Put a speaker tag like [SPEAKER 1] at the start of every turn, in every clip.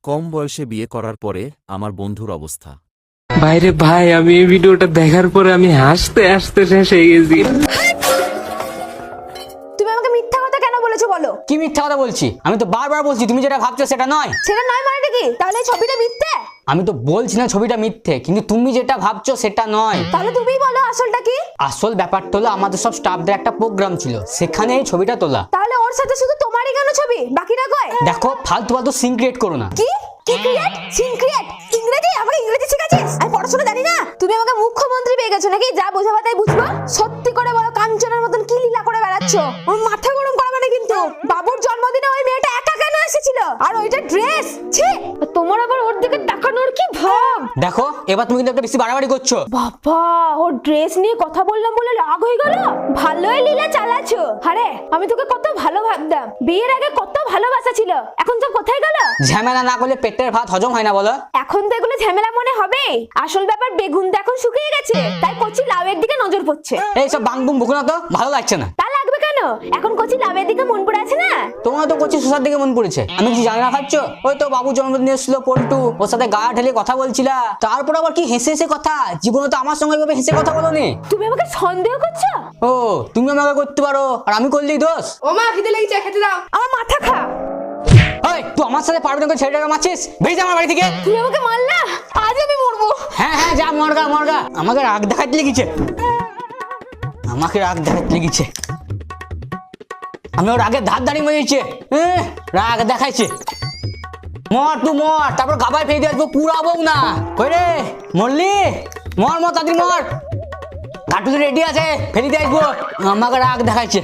[SPEAKER 1] কম বয়সে বিয়ে করার পরে আমার বন্ধুর অবস্থা।
[SPEAKER 2] ভাইরে ভাই, আমি এই ভিডিওটা দেখার পরে আমি হাসতে হাসতে শেষ হয়ে গেছি।
[SPEAKER 3] তুমি আমাকে মিথ্যা কথা কেন বলেছো বলো?
[SPEAKER 4] কি মিথ্যা কথা বলছি? আমি তো বারবার বলছি তুমি যেটা ভাবছো সেটা নয়।
[SPEAKER 3] সেটা নয় মানেটা কি? তাহলে এই ছবিটা মিথ্যে?
[SPEAKER 4] আমি তো বলছি না ছবিটা মিথ্যে, কিন্তু তুমি যেটা ভাবছো সেটা নয়।
[SPEAKER 3] তাহলে তুমিই বলো আসলটা কি?
[SPEAKER 4] আসল ব্যাপারটা হলো আমাদের সব স্টাফদের একটা প্রোগ্রাম ছিল, সেখানে এই ছবিটা তোলা।
[SPEAKER 3] তাহলে ওর সাথে শুধু তোমারই কেন ছবি, বাকিরা কই?
[SPEAKER 4] দেখো, ফালতু ফালতু সিন ক্রিয়েট করো না।
[SPEAKER 3] কি কি ক্রিয়েট? Scene create? ইংরেজি? আমাকে ইংরেজি শেখাচ্ছিস? আমি পড়াশোনা জানি না? তুমি আমাকে মুখ্যমন্ত্রী পেয়ে গেছো নাকি? যা বোঝাবা তাই বুঝবো। সত্যি করে বলো, কাঞ্চনের মতন কি লীলা করে বেড়াচ্ছো? ওর মাথা গরম করাবে না কিন্তু। বাবুর জন্মদিনে ওই মেয়েটা একা কেন এসেছিল? আর ওইটা ড্রেস, ছি! তোমার আবার ওর দিকে তাকানোর কি ভাব?
[SPEAKER 4] দেখো, এবার তুমি কিন্তু একটা বেশি বাড়াবাড়ি করছো।
[SPEAKER 3] বাবা, ওর ড্রেস নিয়ে কথা বললাম বলে রাগ হয়ে গেল? ভালোই লীলা চালাচ্ছো। আরে আমি তোকে কত ভালো ভাবতাম, বিয়ের আগে কত ভালোবাসা ছিল, এখন সব কোথায় গেল?
[SPEAKER 4] ঝামেলা না করলে পেটের ভাত হজম হয় না বলো?
[SPEAKER 3] এখন তো এগুলো ঝামেলা মনে হবে। আসল ব্যাপার বেগুনটা এখন শুকিয়ে গেছে, তাই কচি লাউয়ের দিকে নজর পড়ছে।
[SPEAKER 4] এইসব বাংবুম বকো না তো, ভালো লাগছে না।
[SPEAKER 3] তা লাগবে কেন? এখন কচি লাউয়ের দিকে মন পড়ে আছে না?
[SPEAKER 4] তোমার তো কচি শোষার দিকে মন পড়েছে। আমি কি জানি না ভাবছো? ওই তো বাবু জন্মদিন এসেছিল পল্টু, ওর সাথে গা ঢেলে কথা বলছিলা, তারপর আবার কি হেসে হেসে কথা। জীবনে তো আমার সঙ্গে এভাবে হেসে কথা বলোনি।
[SPEAKER 3] তুমি আমাকে সন্দেহ করছো?
[SPEAKER 4] ও, তুমি আমাকে করতে পারো আর আমি করলেই দোষ?
[SPEAKER 3] ও মা, খিদে লেগেছে, খেতে দাও। আমার মাথা খা।
[SPEAKER 4] ওই, তুই আমার সাথে পারবি না করে ছেলেটাকে মারছিস? বেরিয়ে যা আমার বাড়ি থেকে।
[SPEAKER 3] তুমি আমাকে মারলা, আজ আমি মরবো।
[SPEAKER 4] হ্যাঁ হ্যাঁ, যা মরগা মরগা। আমাকে রাগ দেখাতে লেগেছে, আমাকে রাগ দেখাতে লেগেছে। আমি ওর আগে ধার দাঁড়িয়ে মরেছে, রাগ দেখাইছে। মর তুই মর, তারপর গাবায় ফেলে দিয়ে আসবো, পুরাবো না। কই রে, মরলি? মর মর, তাড়াতাড়ি মর। কাটু রেডি আছে, ফেলে দিয়ে আসবো। আমাকে রাগ দেখাইছে।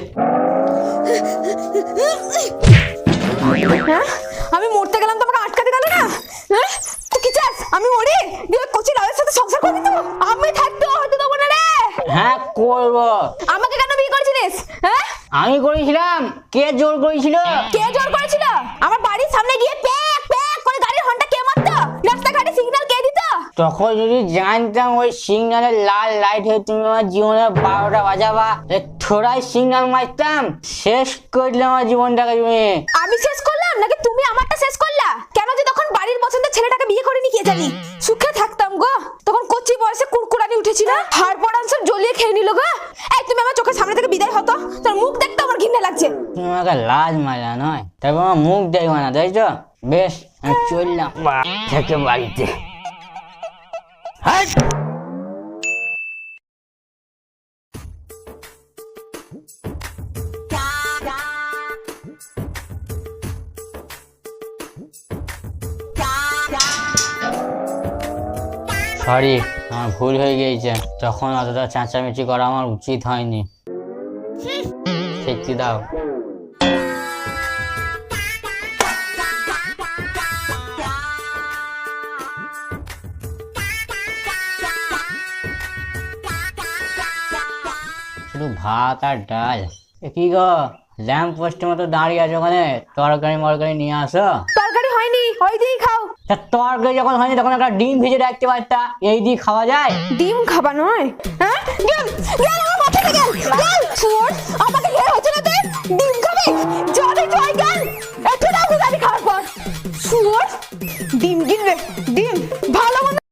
[SPEAKER 3] হ্যাঁ, আমি মরতে গেলাম, তোমাকে আটকাতে গেল না? হ্যাঁ, তুই কি চাস আমি মরি? দিয়ে কচি লাউয়ের সাথে সংসার করবি তো? আমি থাকতে হতে দেবো না রে।
[SPEAKER 4] হ্যাঁ করবো।
[SPEAKER 3] আমাকে কেন বিয়ে করেছিলিস? হ্যাঁ,
[SPEAKER 4] আমি করেছিলাম। কে জোর করেছিল?
[SPEAKER 3] কে জোর করেছিল? আমার বাড়ির সামনে গিয়ে প্যাক প্যাক করে গাড়ির হর্নটা কে মারতো? রাস্তাঘাটে সিগন্যাল কে দিত?
[SPEAKER 4] তখন যদি জানতাম ওই সিগন্যালের লাল লাইট হয়ে তুমি আমার জীবনে 12টা বাজাবা, থোড়াই সিগন্যাল মারতাম, শেষ করলাম আমার জীবনটাকে তুমি।
[SPEAKER 3] আমি শেষ করলাম নাকি তুমি আমারটা শেষ করলা? কেন যে তখন বাড়ির পছন্দের ছেলেটাকে বিয়ে করিনি কে জানি? সুখে থাকতাম গো। তখন কচি বয়সে কুড়কুড়ানি উঠেছিল, হাড় পড়ান সব জ্বলিয়ে খেয়ে নিল গো। এই তুমি আমার চোখের সামনে থেকে বিদায় হতো, তোর মুখ দেখতে আমার ঘৃণা লাগছে।
[SPEAKER 4] তুমি আমাকে লাজ মারা নয়, তারপর আমার মুখ দেখবে না, তাই তো? বেশ, আমি চললাম থেকে বাড়িতে। হাট! সরি, আমার ভুল হয়ে গিয়েছে। তখন অতটা চেঁচামেচি করা আমার উচিত হয়নি। সত্যি দাও। শুধু ভাত আর ডাল। কি গো, ল্যাম্প পোস্টের মতো দাঁড়িয়ে আছো ওখানে? তরকারি মরকারি নিয়ে আসো।
[SPEAKER 3] তরকারি হয়নি, ওই দিয়েই খাও।
[SPEAKER 4] তা তরকারি যখন হয়নি তখন একটা ডিম ভেজে রাখতে পারতা, এই দিয়ে খাওয়া যায়?
[SPEAKER 3] ডিম খাবা নয়? হ্যাঁ, গেল গেল আমার মাথাতে গেল গেল। শুয়োর, আমাকে ঘের হচ্ছে না তো?